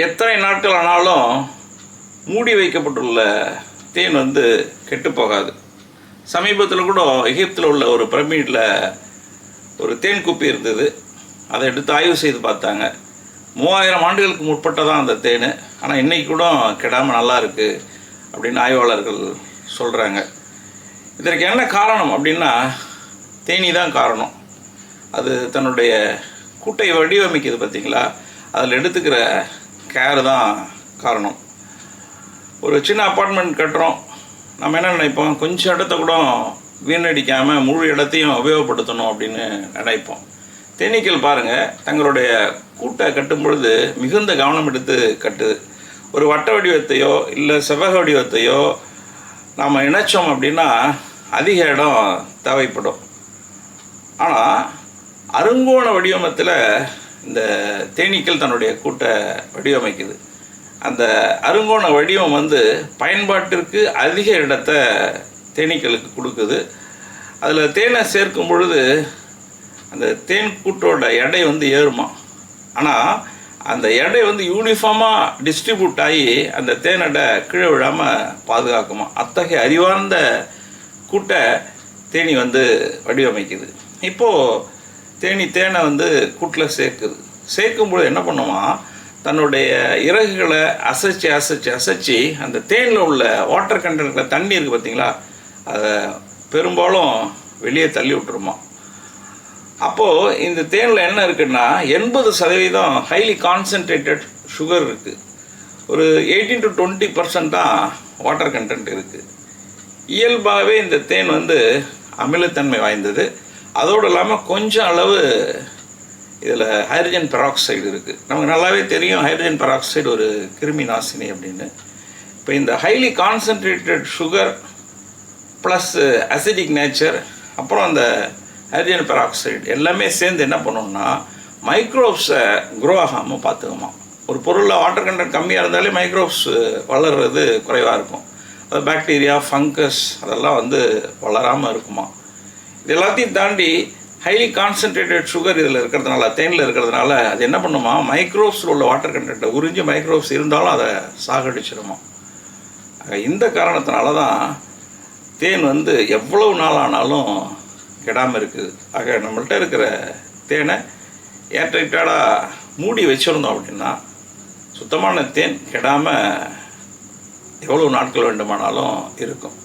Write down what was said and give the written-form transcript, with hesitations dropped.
எத்தனை நாட்கள் ஆனாலும் மூடி வைக்கப்பட்டுள்ள தேன் கெட்டு போகாது. சமீபத்தில் கூட எகிப்தில் உள்ள ஒரு பிரமிடில் ஒரு தேன் குப்பி இருந்தது. அதை எடுத்து ஆய்வு செய்து பார்த்தாங்க. 3000 ஆண்டுகளுக்கு முற்பட்டதான் அந்த தேன். ஆனால் இன்றைக்கி கூட கெடாமல் நல்லா இருக்குது அப்படின்னு ஆய்வாளர்கள் சொல்கிறாங்க. இதற்கு என்ன காரணம் அப்படின்னா, தேனி தான் காரணம். அது தன்னுடைய கூட்டை வடிவமைக்குது பார்த்திங்களா, அதில் எடுத்துக்கிற கேர் தான் காரணம். ஒரு சின்ன அப்பார்ட்மெண்ட் கட்டுறோம், நம்ம என்ன நினைப்போம், கொஞ்சம் இடத்த கூட வீணடிக்காமல் முழு இடத்தையும் உபயோகப்படுத்தணும் அப்படின்னு நினைப்போம். தேனீக்கள் பாருங்கள், தங்களுடைய கூட்டை கட்டும் பொழுது மிகுந்த கவனம் எடுத்து கட்டுது. ஒரு வட்ட வடிவத்தையோ இல்லை செவ்வக வடிவத்தையோ நாம் இணைச்சோம் அப்படின்னா அதிக இடம் தேவைப்படும். ஆனால் அருங்கோண வடிவமத்தில் இந்த தேனீக்கள் தன்னுடைய கூட்டை வடிவமைக்குது. அந்த அருங்கோண வடிவம் பயன்பாட்டிற்கு அதிக இடத்தை தேனீக்களுக்கு கொடுக்குது. அதில் தேனை சேர்க்கும் பொழுது அந்த தேன் கூட்டோட எடை ஏறுமா. ஆனால் அந்த எடை யூனிஃபார்மாக டிஸ்ட்ரிபியூட் ஆகி அந்த தேனடை கீழே விழாமல் பாதுகாக்குமா. அத்தகைய அறிவார்ந்த கூட்டை தேனி வடிவமைக்குது. இப்போது தேனை கூட்டில் சேர்க்கும்பொழுது என்ன பண்ணுமா, தன்னுடைய இறகுகளை அசைச்சு அந்த தேனில் உள்ள வாட்டர் கண்டென்ட்டில் தண்ணி இருக்குது பார்த்திங்களா, அதை பெரும்பாலும் வெளியே தள்ளி விட்டுருமா. அப்போது இந்த தேனில் என்ன இருக்குன்னா 80% ஹைலி கான்சன்ட்ரேட்டட் சுகர் இருக்குது. ஒரு 18 to 20% தான் வாட்டர் கண்டென்ட் இருக்குது. இயல்பாகவே இந்த தேன் அமிலத்தன்மை வாய்ந்தது. அதோடு இல்லாமல் கொஞ்சம் அளவு இதில் ஹைட்ரஜன் பெராக்சைடு இருக்குது. நமக்கு நல்லாவே தெரியும் ஹைட்ரஜன் பெராக்சைடு ஒரு கிருமி நாசினி அப்படின்னு. இப்போ இந்த highly concentrated sugar plus acidic nature, அப்புறம் அந்த ஹைட்ரஜன் பெராக்சைடு எல்லாமே சேர்ந்து என்ன பண்ணணும்னா மைக்ரோப்ஸை க்ரோ ஆகாமல் பார்த்துக்குமா. ஒரு பொருளில் வாட்டர் கண்டென்ட் கம்மியாக இருந்தாலே மைக்ரோப்ஸ் வளர்கிறது குறைவாக இருக்கும். அது பாக்டீரியா, ஃபங்கஸ் அதெல்லாம் வளராமல் இருக்குமா. இது எல்லாத்தையும் தாண்டி ஹைலி கான்சன்ட்ரேட்டட் சுகர் இதில் இருக்கிறதுனால, தேனில் இருக்கிறதுனால அது என்ன பண்ணுமா, மைக்ரோப்ஸில் உள்ள வாட்டர் கண்டென்ட்டை உறிஞ்சி மைக்ரோப்ஸ் இருந்தாலும் அதை சாகடிச்சிடுமா. இந்த காரணத்தினால தான் தேன் எவ்வளவு நாள் ஆனாலும் கெடாமல் இருக்குது. ஆக நம்மள்கிட்ட இருக்கிற தேனை ஏர்டைட்டாக மூடி வச்சுருந்தோம் அப்படின்னா சுத்தமான தேன் கெடாமல் எவ்வளோ நாட்கள் வேண்டுமானாலும் இருக்கும்.